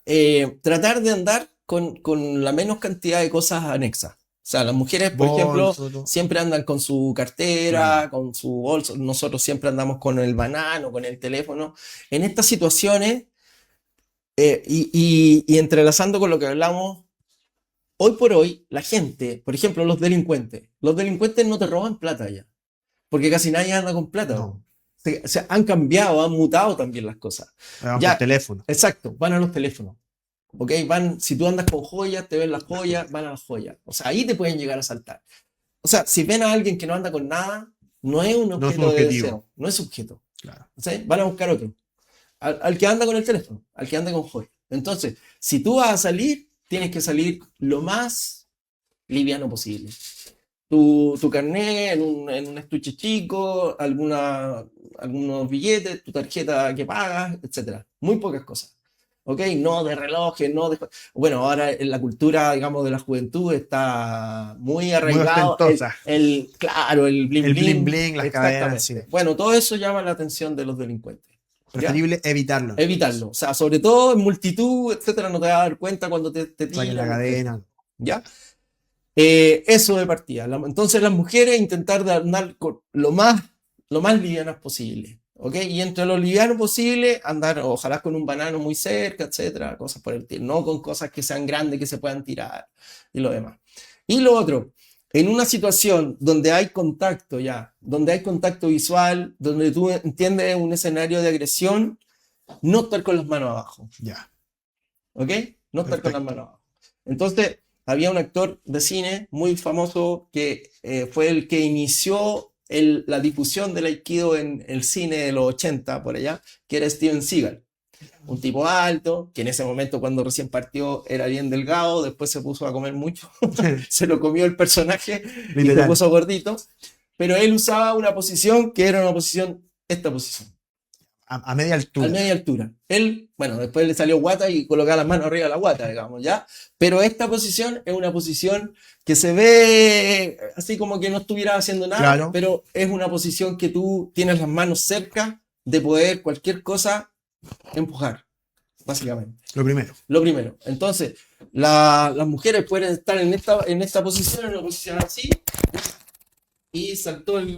tratar de andar con la menos cantidad de cosas anexas. O sea, las mujeres, por ejemplo, siempre andan con su cartera, con su bolso. Nosotros siempre andamos con el banano, con el teléfono. En estas situaciones, y entrelazando con lo que hablamos, hoy por hoy, la gente, por ejemplo, los delincuentes no te roban plata ya. Porque casi nadie anda con plata. No. Se han cambiado, han mutado también las cosas. Van por teléfono. Exacto, van a los teléfonos. ¿Ok? Si tú andas con joyas, te ven las joyas, van a las joyas. O sea, ahí te pueden llegar a asaltar. O sea, si ven a alguien que no anda con nada, no es un objeto de deseo. No es objeto. Claro. ¿Sí? Van a buscar otro. Al que anda con el teléfono, al que anda con joyas. Entonces, si tú vas a salir, tienes que salir lo más liviano posible. Tu carnet en un estuche chico, algunos billetes, tu tarjeta que pagas, etc. Muy pocas cosas. ¿Ok? No de relojes, no de... Bueno, ahora en la cultura, digamos, de la juventud está muy arraigado. Muy el bling bling, las cadenas. Sí. Bueno, todo eso llama la atención de los delincuentes. Preferible evitarlo. Evitarlo. O sea, sobre todo en multitud, etcétera, no te vas a dar cuenta cuando te tiran. La cadena. ¿Ya? Eso de partida. Entonces las mujeres intentar de andar con lo más livianas posible. ¿Ok? Y entre lo liviano posible, andar ojalá con un banano muy cerca, etcétera, cosas por el estilo. No con cosas que sean grandes, que se puedan tirar y lo demás. Y lo otro, en una situación donde hay contacto donde hay contacto visual, donde tú entiendes un escenario de agresión, no estar con las manos abajo. Ya. ¿Ok? No estar con las manos abajo. Entonces, había un actor de cine muy famoso que fue el que inició la difusión del Aikido en el cine de los 80, por allá, que era Steven Seagal. Un tipo alto, que en ese momento cuando recién partió era bien delgado, después se puso a comer mucho, se lo comió el personaje y se puso gordito, pero él usaba una posición que era esta posición. a media a altura. media altura. Él, bueno, después le salió guata y colocaba las manos arriba de la guata, digamos, ¿ya? Pero esta posición es una posición que se ve así como que no estuviera haciendo nada, Claro. pero es una posición que tú tienes las manos cerca de poder cualquier cosa empujar, básicamente. Lo primero. Lo primero. Entonces, las mujeres pueden estar en esta posición, en una posición así, y Saltó el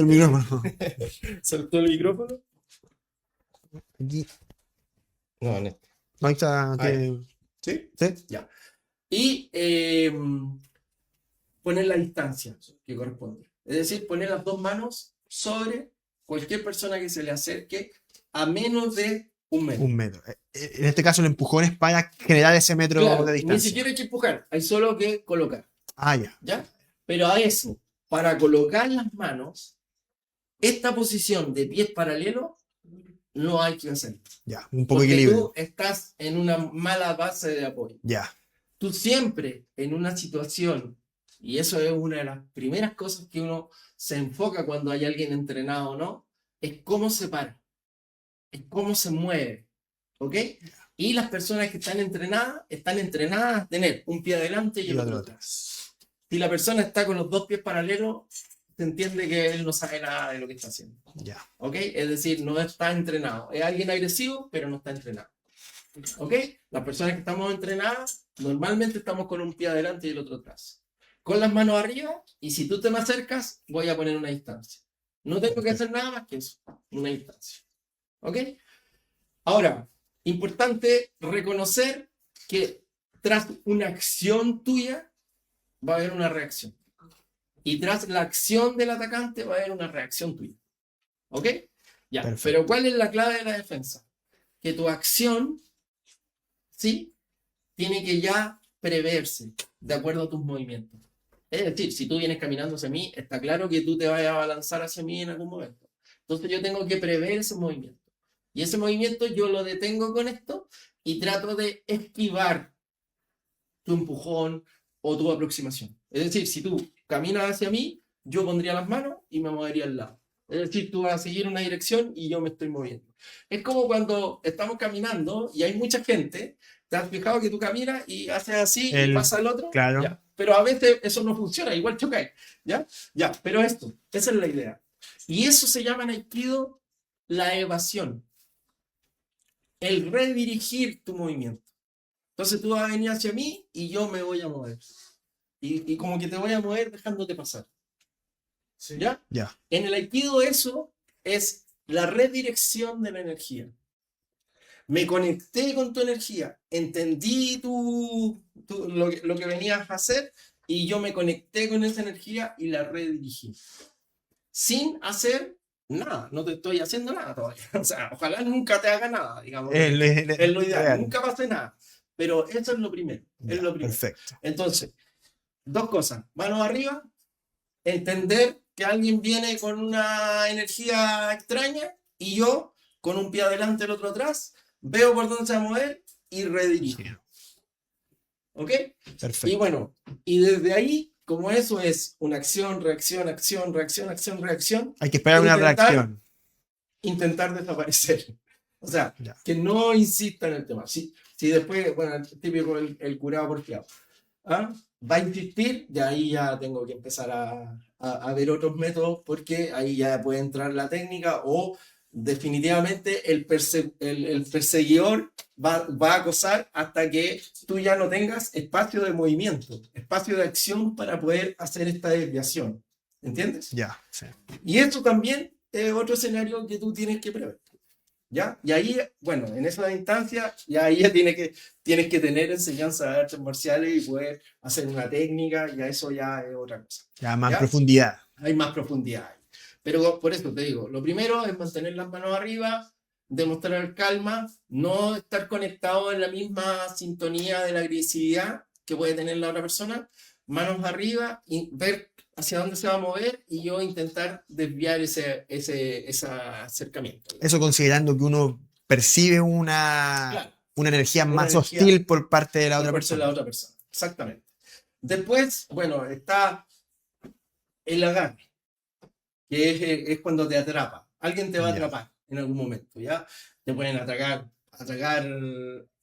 micrófono. saltó el micrófono. Aquí. No, en este. Ahí está. Ahí. ¿Sí? ¿Sí? Ya. Y poner la distancia que corresponde. Es decir, poner las dos manos sobre cualquier persona que se le acerque a menos de 1 metro. 1 metro. En este caso, el empujón es para generar ese metro Claro, de ni distancia. siquiera hay que empujar, hay solo que colocar. Ah, ya. ¿Ya? Pero a eso, para colocar las manos, esta posición de pies paralelos, no hay que hacer. Ya. Un poco de Porque equilibrio. tú estás en una mala base de apoyo. Ya. Tú siempre en una situación, y eso es una de las primeras cosas que uno se enfoca cuando hay alguien entrenado o no, es cómo se para, es cómo se mueve, ¿ok? Y las personas que están entrenadas a tener un pie adelante y el otro atrás. Si la persona está con los dos pies paralelos, se entiende que él no sabe nada de lo que está haciendo, Ya. ¿ok? Es decir, no está entrenado. Es alguien agresivo, pero no está entrenado. ¿Ok? Las personas que estamos entrenadas, normalmente estamos con un pie adelante y el otro atrás. Con las manos arriba, y si tú te me acercas, voy a poner una distancia. No tengo que hacer nada más que eso, una distancia. ¿Ok? Ahora, importante reconocer que tras una acción tuya, va a haber una reacción. Y tras la acción del atacante, va a haber una reacción tuya. ¿Ok? Ya. Perfecto. Pero ¿cuál es la clave de la defensa? Que tu acción, ¿sí?, tiene que ya preverse de acuerdo a tus movimientos. Es decir, si tú vienes caminando hacia mí, está claro que tú te vas a balanzar hacia mí en algún momento. Entonces yo tengo que prever ese movimiento. Y ese movimiento yo lo detengo con esto y trato de esquivar tu empujón o tu aproximación. Es decir, si tú caminas hacia mí, yo pondría las manos y me movería al lado. Es decir, tú vas a seguir una dirección y yo me estoy moviendo. Es como cuando estamos caminando y hay mucha gente. ¿Te has fijado que tú caminas y haces así y pasa el otro? Claro. Ya. Pero a veces eso no funciona, igual chocáis. ¿Ya? Ya, pero esto, esa es la idea. Y eso se llama en Aikido la evasión. El redirigir tu movimiento. Entonces tú vas a venir hacia mí y yo me voy a mover. Y como que te voy a mover dejándote pasar. Sí. ¿Ya? Ya. En el Aikido eso es la redirección de la energía. Me conecté con tu energía, entendí lo que venías a hacer y yo me conecté con esa energía y la redirigí. Sin hacer nada, no te estoy haciendo nada todavía. O sea, ojalá nunca te haga nada, digamos. Es lo ideal, real. nunca pase nada. Pero eso es lo primero. Ya, Es lo primero. perfecto. Entonces, dos cosas. Manos arriba, entender que alguien viene con una energía extraña y yo, con un pie adelante y el otro atrás, veo por dónde se va a mover y redirijo. ¿Ok? Perfecto. Y bueno, y desde ahí, como eso es una acción, reacción, acción, reacción, acción, reacción, Hay que esperar una reacción. intentar desaparecer. O sea, Ya. que no insista en el tema. Si después, bueno, el típico el curado porfiado, ¿ah? Va a insistir, de ahí ya tengo que empezar a ver otros métodos porque ahí ya puede entrar la técnica o definitivamente el perseguidor va a acosar hasta que tú ya no tengas espacio de movimiento, espacio de acción para poder hacer esta desviación. ¿Entiendes? Ya. Sí. Y esto también es otro escenario que tú tienes que prever. ¿Ya? Y ahí, bueno, en esa instancia, ya ahí ya tienes que tener enseñanza de artes marciales y poder hacer una técnica, y eso ya es otra cosa. Ya más ¿Ya? profundidad. Hay más profundidad ahí. Pero por eso te digo, lo primero es mantener las manos arriba, demostrar calma, no estar conectado en la misma sintonía de la agresividad que puede tener la otra persona, manos arriba y ver hacia dónde se va a mover y yo intentar desviar ese acercamiento. Eso considerando que uno percibe una Claro, energía una más energía hostil por parte de la por otra parte de persona. la otra persona. Exactamente. Después, bueno, está el agarre, que es cuando te atrapa. Alguien te va a Ya. atrapar. en algún momento, ¿ya? Te pueden atacar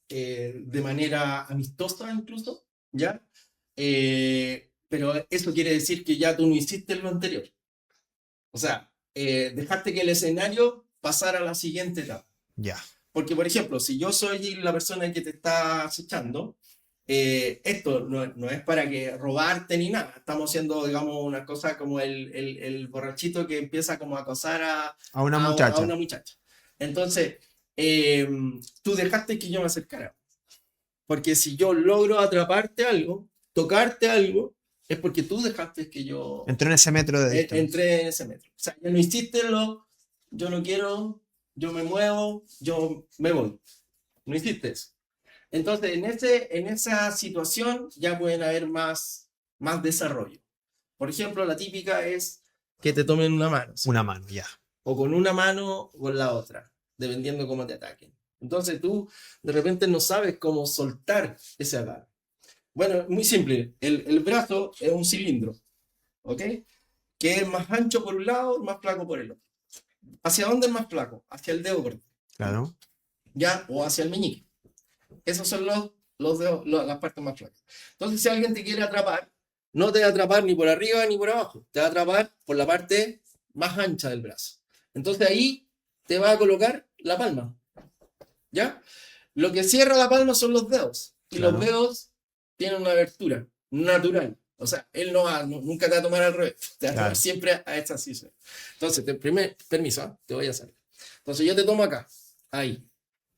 de manera amistosa incluso, ¿ya? Pero eso quiere decir que ya tú no hiciste lo anterior. O sea, dejaste que el escenario pasara a la siguiente etapa. Ya. Porque, por ejemplo, si yo soy la persona que te está acechando, esto no es para que robarte ni nada. Estamos haciendo, digamos, una cosa como el borrachito que empieza como a acosar A una a muchacha. una muchacha. Entonces, tú dejaste que yo me acercara. Porque si yo logro atraparte algo, tocarte algo, es porque tú dejaste que yo Entró en ese metro de distancia. entré en ese metro. O sea, ya no hiciste yo no quiero, yo me muevo, yo me voy. No hiciste eso. Entonces, en esa situación ya pueden haber más desarrollo. Por ejemplo, la típica es que te tomen una mano. ¿Sí? Una mano, ya. O con una mano o con la otra, dependiendo cómo te ataquen. Entonces tú de repente no sabes cómo soltar ese agarre. Bueno, muy simple. El brazo es un cilindro, ¿ok? Que es más ancho por un lado y más flaco por el otro. ¿Hacia dónde es más flaco? Hacia el dedo gordo. Claro. ¿Ya? O hacia el meñique. Esos son los dedos, las partes más flacas. Entonces, si alguien te quiere atrapar, no te va a atrapar ni por arriba ni por abajo. Te va a atrapar por la parte más ancha del brazo. Entonces ahí te va a colocar la palma. ¿Ya? Lo que cierra la palma son los dedos. Y Claro. los dedos tienen una abertura natural. O sea, él nunca te va a tomar al revés. Te va a tomar siempre a esta sisa. Entonces, permiso, ¿eh? Te voy a hacer. Entonces yo te tomo acá. Ahí.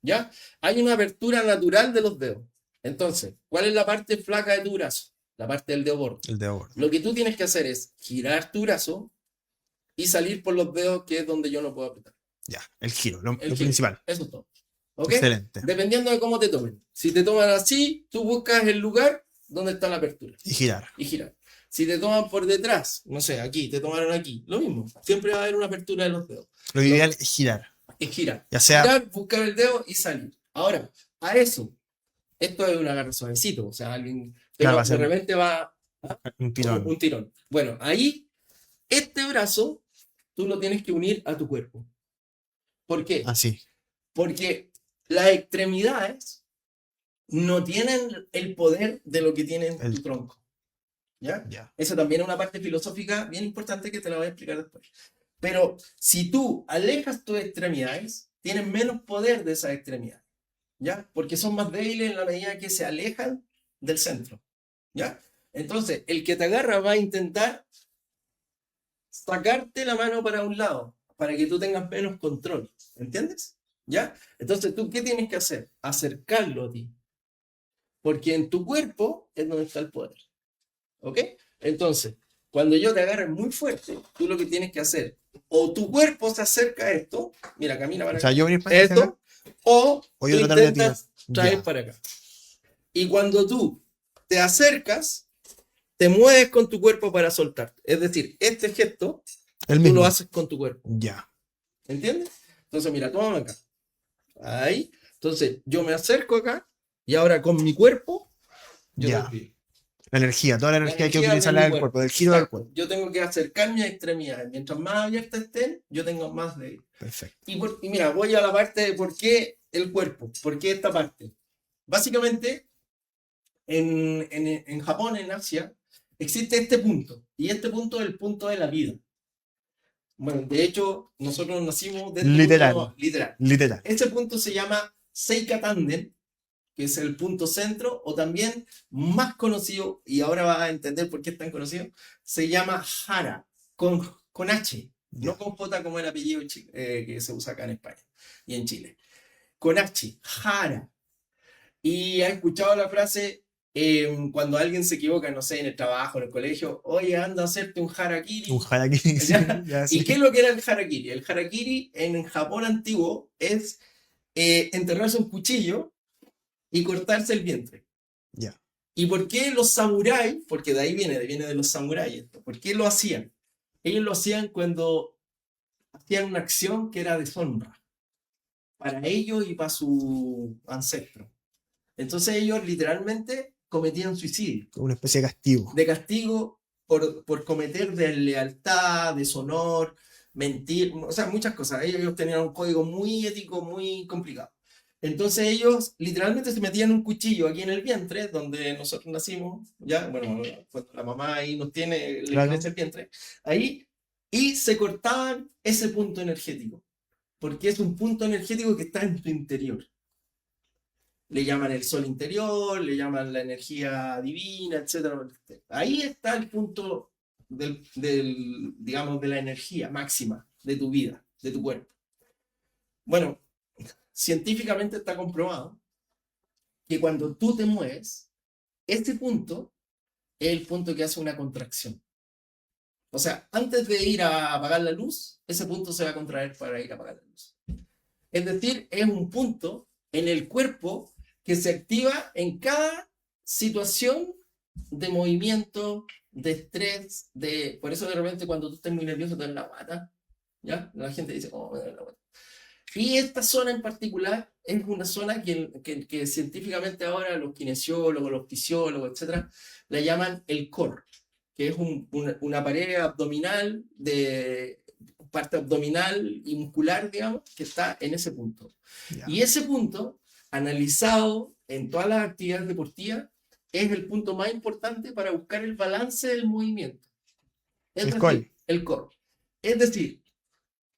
¿Ya? Hay una abertura natural de los dedos. Entonces, ¿cuál es la parte flaca de tu brazo? La parte del dedo gordo. El dedo gordo. Lo que tú tienes que hacer es girar tu brazo y salir por los dedos, que es donde yo no puedo apretar. Ya, el giro, lo giro. principal. Eso es todo. ¿Ok? Excelente. Dependiendo de cómo te tomen. Si te toman así, tú buscas el lugar donde está la apertura. Y girar. Y girar. Si te toman por detrás, no sé, aquí, te tomaron aquí, lo mismo. Siempre va a haber una apertura de los dedos. Lo ideal es girar. Es girar. Ya sea. Girar, buscar el dedo y salir. Ahora, a eso, esto es un agarre suavecito. O sea, alguien Claro, de repente va un tirón. un tirón. Bueno, ahí, este brazo, tú lo tienes que unir a tu cuerpo. ¿Por qué? Así. Porque las extremidades no tienen el poder de lo que tienen tu tronco. ¿Ya? Ya. Esa también es una parte filosófica bien importante que te la voy a explicar después. Pero si tú alejas tus extremidades, tienes menos poder de esas extremidades. ¿Ya? Porque son más débiles en la medida que se alejan del centro. ¿Ya? Entonces, el que te agarra va a intentar sacarte la mano para un lado, para que tú tengas menos control. ¿Entiendes? ¿Ya? Entonces, ¿tú qué tienes que hacer? Acercarlo a ti. Porque en tu cuerpo es donde está el poder. ¿Ok? Entonces, cuando yo te agarre muy fuerte, tú lo que tienes que hacer, o tu cuerpo se acerca a esto, mira, camina para acá. O sea, yo venir para esto, o yo tú tratar de intentas traer ya. para acá. Y cuando tú te acercas, te mueves con tu cuerpo para soltarte. Es decir, este gesto, tú lo haces con tu cuerpo. Ya. ¿Entiendes? Entonces, mira, tómame acá. Ahí. Entonces, yo me acerco acá y ahora con mi cuerpo, yo ya. te envío. La energía, toda la energía hay que utilizarla del cuerpo, del giro del cuerpo. Yo tengo que acercar mis extremidades. Mientras más abiertas estén, yo tengo más de... Perfecto. Y mira, voy a la parte de por qué el cuerpo, por qué esta parte. Básicamente, en Japón, en Asia, existe este punto. Y este punto es el punto de la vida. Bueno, de hecho, nosotros nacimos de este punto, literal. Este punto se llama Seika Tanden, que es el punto centro, o también más conocido, y ahora vas a entender por qué es tan conocido, se llama Hara, con H, no con J como el apellido que se usa acá en España y en Chile. Con H, Hara. Y has escuchado la frase cuando alguien se equivoca, no sé, en el trabajo, en el colegio, oye, anda a hacerte un harakiri. Un harakiri, sí, ¿Y qué es lo que era el harakiri? El harakiri en Japón antiguo es enterrarse un cuchillo y cortarse el vientre. Ya. ¿Y por qué los samuráis? Porque de ahí viene de los samuráis esto. ¿Por qué lo hacían? Ellos lo hacían cuando hacían una acción que era deshonra para ellos y para su ancestro. Entonces ellos literalmente cometían suicidio. Una especie de castigo. De castigo por cometer deslealtad, deshonor, mentir, o sea, muchas cosas. Ellos tenían un código muy ético, muy complicado. Entonces ellos literalmente se metían un cuchillo aquí en el vientre, donde nosotros nacimos, ya, bueno, pues la mamá ahí nos tiene, le Claro. crece el vientre, ahí, y se cortaban ese punto energético, porque es un punto energético que está en tu interior. Le llaman el sol interior, le llaman la energía divina, etcétera. Ahí está el punto digamos, de la energía máxima de tu vida, de tu cuerpo. Bueno, científicamente está comprobado que cuando tú te mueves, este punto es el punto que hace una contracción. O sea, antes de ir a apagar la luz, ese punto se va a contraer para ir a apagar la luz. Es decir, es un punto en el cuerpo que se activa en cada situación de movimiento, de estrés, por eso de repente cuando tú estés muy nervioso te duele la guata, ¿ya? La gente dice, oh, me duele la guata. Y esta zona en particular es una zona que científicamente ahora los kinesiólogos, los fisiólogos, etcétera, la llaman el core, que es una pared abdominal, parte abdominal y muscular, digamos, que está en ese punto. Ya. Y ese punto, analizado en todas las actividades deportivas, es el punto más importante para buscar el balance del movimiento. Es decir, el core. Es decir,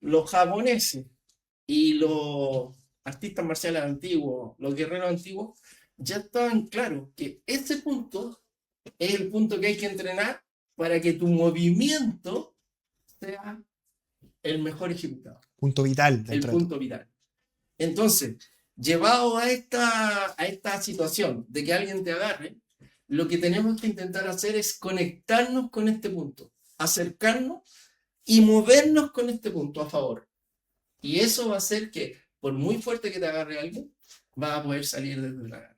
los japoneses y los artistas marciales antiguos, los guerreros antiguos, ya estaban claros que ese punto es el punto que hay que entrenar para que tu movimiento sea el mejor ejecutado. Punto vital. El punto vital. Entonces, llevado a esta situación de que alguien te agarre, lo que tenemos que intentar hacer es conectarnos con este punto, acercarnos y movernos con este punto a favor. Y eso va a hacer que, por muy fuerte que te agarre alguien, va a poder salir desde la garra.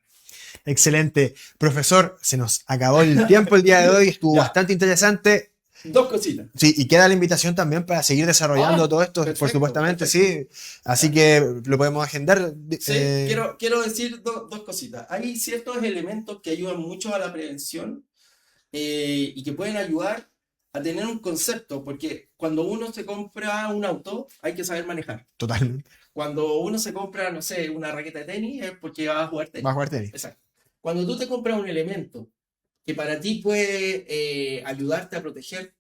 Excelente. Profesor, se nos acabó el tiempo el día de hoy, estuvo bastante interesante. Dos cositas. Sí, y queda la invitación también para seguir desarrollando todo esto, perfecto, por supuestamente, perfecto. sí. Así que lo podemos agendar. Sí, quiero decir dos cositas. Hay ciertos elementos que ayudan mucho a la prevención y que pueden ayudar a tener un concepto, porque cuando uno se compra un auto, hay que saber manejar. Totalmente. Cuando uno se compra, no sé, una raqueta de tenis, es porque va a jugar tenis. Va a jugar tenis. Exacto. Cuando tú te compras un elemento que para ti puede ayudarte a proteger,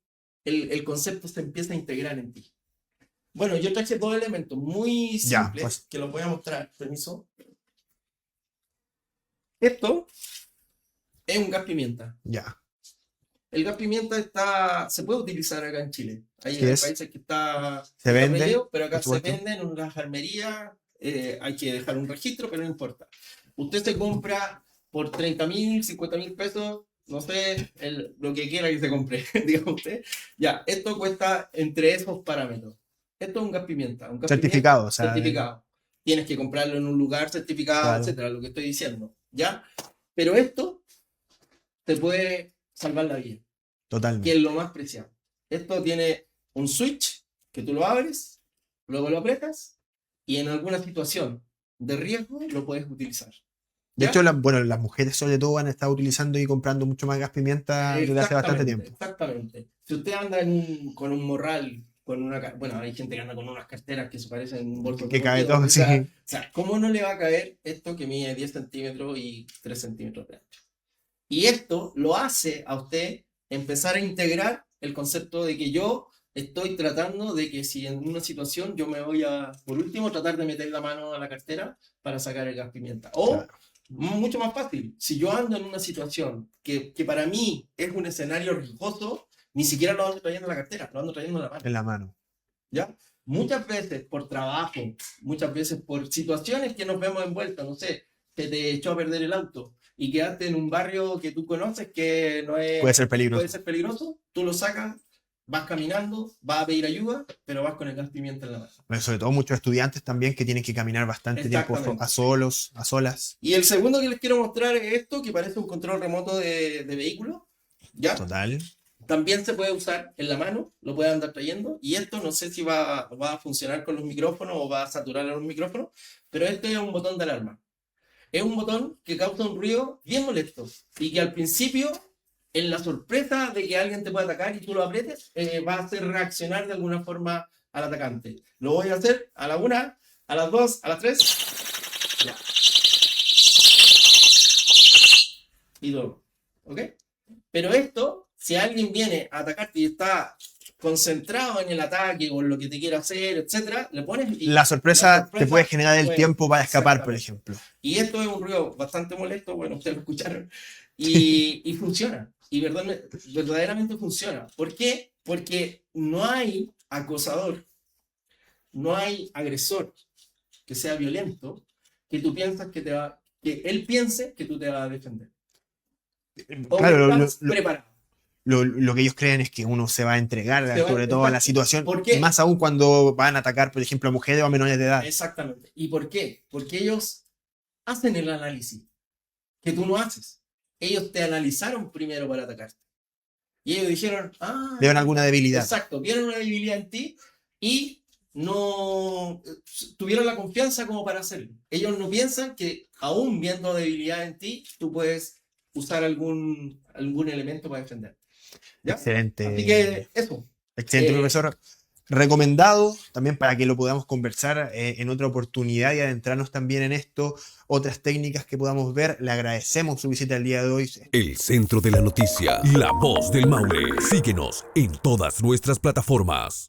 el concepto se empieza a integrar en ti. Bueno, yo traje dos elementos muy simples pues, que los voy a mostrar. Permiso. Esto es un gas pimienta. Ya. El gas pimienta se puede utilizar acá en Chile. Hay países que se vende, prohibido, pero acá se vende en unas armerías. Hay que dejar un registro, pero no importa. Usted se compra por 30.000, 50.000 pesos, no sé, lo que quiera que se compre, diga usted. Ya, esto cuesta entre esos parámetros. Esto es un gas pimienta. Un gas certificado, pimienta, certificado. Tienes que comprarlo en un lugar certificado, claro, etcétera, lo que estoy diciendo. ¿Ya? Pero esto te puede salvar la vida. Totalmente. Que es lo más preciado. Esto tiene un switch que tú lo abres, luego lo aprietas y en alguna situación de riesgo lo puedes utilizar. De hecho, las mujeres sobre todo han estado utilizando y comprando mucho más gas pimienta desde hace bastante tiempo. Exactamente. Si usted anda con un morral, bueno, hay gente que anda con unas carteras que se parecen un bolso que cae todo, sí. O sea, ¿cómo no le va a caer esto que mide 10 centímetros y 3 centímetros de ancho? Y esto lo hace a usted empezar a integrar el concepto de que yo estoy tratando de que si en una situación yo me voy a, por último, tratar de meter la mano a la cartera para sacar el gas pimienta. O, claro, mucho más fácil, si yo ando en una situación que para mí es un escenario riesgoso, ni siquiera lo ando trayendo en la cartera, lo ando trayendo en la mano. En la mano. ¿Ya? Muchas veces por trabajo, muchas veces por situaciones que nos vemos envueltos, no sé, que te echó a perder el auto y quedaste en un barrio que tú conoces que no es... Puede ser peligroso. Puede ser peligroso, tú lo sacas, vas caminando, vas a pedir ayuda, pero vas con el gas pimienta en la mano. Bueno, sobre todo muchos estudiantes también que tienen que caminar bastante tiempo a solas. Y el segundo que les quiero mostrar es esto, que parece un control remoto de vehículo. ¿Ya? Total. También se puede usar en la mano, lo pueden andar trayendo, y esto no sé si va a funcionar con los micrófonos o va a saturar a los micrófonos, pero este es un botón de alarma. Es un botón que causa un ruido bien molesto y que al principio, en la sorpresa de que alguien te pueda atacar y tú lo aprietes, va a hacer reaccionar de alguna forma al atacante. Lo voy a hacer a la 1, a las 2, a las 3. Ya. Y todo. ¿Ok? Pero esto, si alguien viene a atacarte y está concentrado en el ataque o en lo que te quiere hacer, etcétera, le pones y La sorpresa te puede generar el tiempo para escapar, por exactamente. ejemplo. Y esto es un ruido bastante molesto, bueno, ustedes lo escucharon, y funciona, y verdaderamente funciona. ¿Por qué? Porque no hay acosador, no hay agresor que sea violento, que tú piensas que él piense que tú te vas a defender. O que Claro, estás preparado. lo que ellos creen es que uno se va a entregar, sobre todo a la Exacto. situación, ¿Por qué? más aún cuando van a atacar, por ejemplo, a mujeres o a menores de edad. Exactamente. ¿Y por qué? Porque ellos hacen el análisis que tú no haces. Ellos te analizaron primero para atacarte. Y ellos dijeron, Vieron alguna debilidad. exacto, vieron una debilidad en ti y no tuvieron la confianza como para hacerlo. Ellos no piensan que aún viendo debilidad en ti, tú puedes usar algún elemento para defenderte. ¿Ya? Excelente. Así que eso. Excelente, profesor. Recomendado también para que lo podamos conversar en otra oportunidad y adentrarnos también en esto, otras técnicas que podamos ver. Le agradecemos su visita el día de hoy. El Centro de la Noticia, la voz del Maule. Síguenos en todas nuestras plataformas.